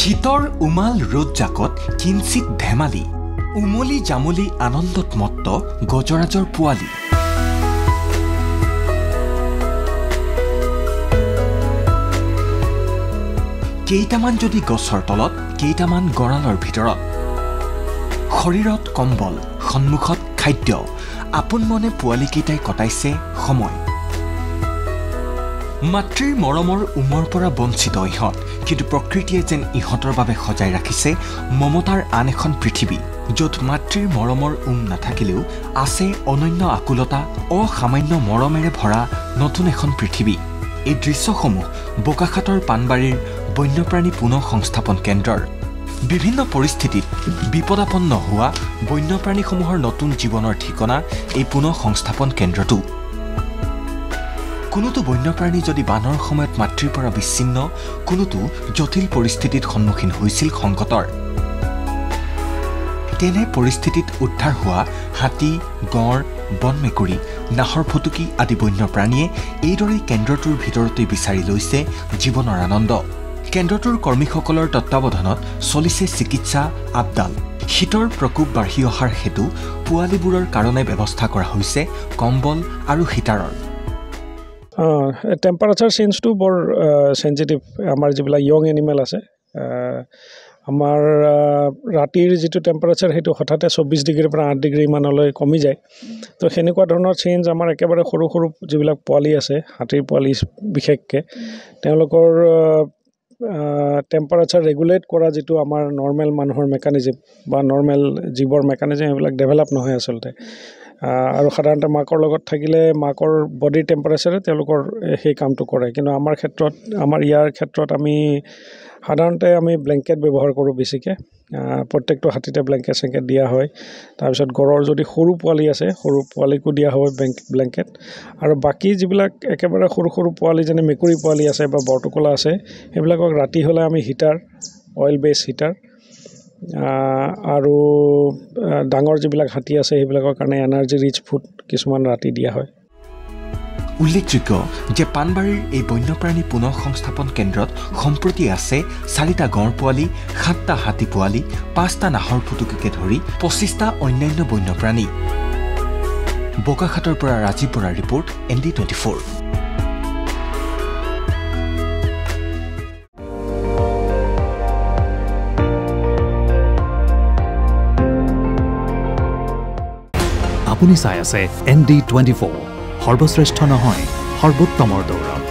শীতৰ উমাল ৰ'দ জাকত কিঞ্চিত ধেমালি উমলি জামলি আনন্দত মত্ত গজৰাজৰ পোৱালি কেইটামান যদি গছৰ তলত কেইটামান গৰালৰ ভিতৰত শৰীৰত কম্বল সন্মুখত খাদ্য আপোন মনে পোৱালিকেইটাই কটাইছে সময় মাতৃৰ মৰমৰ উমৰ পৰা বঞ্চিত ইহঁত কিন্তু প্ৰকৃতিয়ে যেন ইহঁতৰ বাবে সজাই ৰাখিছে মমতাৰ আন এখন পৃথিৱী য'ত মাতৃৰ মৰমৰ নাথাকিলেও আছে অনন্য আকুলতা অসামান্য মৰমেৰে ভৰা নতুন এখন পৃথিৱী এই দৃশ্যসমূহ বোকাখাতৰ পানবাৰীৰ বন্যপ্ৰাণী পুনঃ সংস্থাপন কেন্দ্ৰৰ বিভিন্ন পৰিস্থিতিত বিপদাপন্ন হোৱা বন্যপ্ৰাণীসমূহৰ নতুন জীৱনৰ ঠিকনা এই পুনঃ সংস্থাপন কেন্দ্ৰটো কোনোটো বন্যপ্ৰাণী যদি বানৰ সময়ত মাতৃৰ পৰা বিচ্ছিন্ন কোনোটো জটিল পৰিস্থিতিত সন্মুখীন হৈছিল সংকটৰ তেনে পৰিস্থিতিত উদ্ধাৰ হোৱা হাতী গঁড় বনমেকুৰী নাহৰ ফুটুকী আদি বন্যপ্ৰাণীয়ে এইদৰে কেন্দ্ৰটোৰ ভিতৰতে বিচাৰি লৈছে জীৱনৰ আনন্দ কেন্দ্ৰটোৰ কৰ্মীসকলৰ তত্ত্বাৱধানত চলিছে চিকিৎসা আপডাল শীতৰ প্ৰকোপ বাঢ়ি অহাৰ হেতু পোৱালিবোৰৰ কাৰণে ব্যৱস্থা কৰা হৈছে কম্বল আৰু হিটাৰৰ টেম্পাৰেচাৰ চেঞ্জটো বৰ সেনজিটিভ আমাৰ যিবিলাক ইয়ং এনিমেল আছে আমাৰ ৰাতিৰ যিটো টেম্পাৰেচাৰ সেইটো হঠাতে 24 ডিগ্ৰীৰ পৰা 8 ডিগ্ৰী মানলৈ কমি যায় তো সেনেকুৱা ধৰণৰ চেঞ্জ আমাৰ একেবাৰে সৰু সৰু যিবিলাক পোৱালি আছে হাতীৰ পোৱালি বিশেষকৈ তেওঁলোকৰ টেম্পাৰেচাৰ ৰেগুলেট কৰা যিটো আমাৰ নৰ্মেল মানুহৰ মেকানিজম বা নৰ্মেল জীৱৰ মেকানিজম এইবিলাক ডেভেলপ নহয় আচলতে আৰু সাধাৰণতে মাকৰ লগত থাকিলে মাকৰ বডিৰ টেম্পাৰেচাৰে তেওঁলোকৰ সেই কামটো কৰে কিন্তু আমাৰ ক্ষেত্ৰত আমাৰ ইয়াৰ ক্ষেত্ৰত আমি সাধাৰণতে আমি ব্লেংকেট ব্যৱহাৰ কৰোঁ বেছিকৈ প্ৰত্যেকটো হাতীতে ব্লেংকেট দিয়া হয় তাৰপিছত গড়ৰ যদি সৰু পোৱালি আছে সৰু পোৱালিকো দিয়া হয় ব্লেংকেট আৰু বাকী যিবিলাক একেবাৰে সৰু সৰু পোৱালি যেনে মেকুৰী পোৱালি আছে বা বৰটোকোলা আছে সেইবিলাকক ৰাতি হ'লে আমি হিটাৰ অইল বেছ হিটাৰ আৰু ডাঙৰ যিবিলাক হাতী আছে সেইবিলাকৰ কাৰণে এনাৰ্জি ৰিচ ফুড কিছুমান ৰাতি দিয়া হয় উল্লেখযোগ্য যে পানবাৰীৰ এই বন্যপ্ৰাণী পুনঃ সংস্থাপন কেন্দ্ৰত সম্প্ৰতি আছে 4টা গঁড় পোৱালি 7টা হাতী পোৱালি 5টা নাহৰ ফুটুকীকে ধৰি 25টা অন্যান্য বন্যপ্ৰাণী বোকাখাতৰ পৰা ৰাজীৱ বৰাৰ ৰিপৰ্ট ND24 আপুনি চাই আছে ND24 সৰ্বশ্ৰেষ্ঠ নহয় সৰ্বোত্তমৰ দৌৰত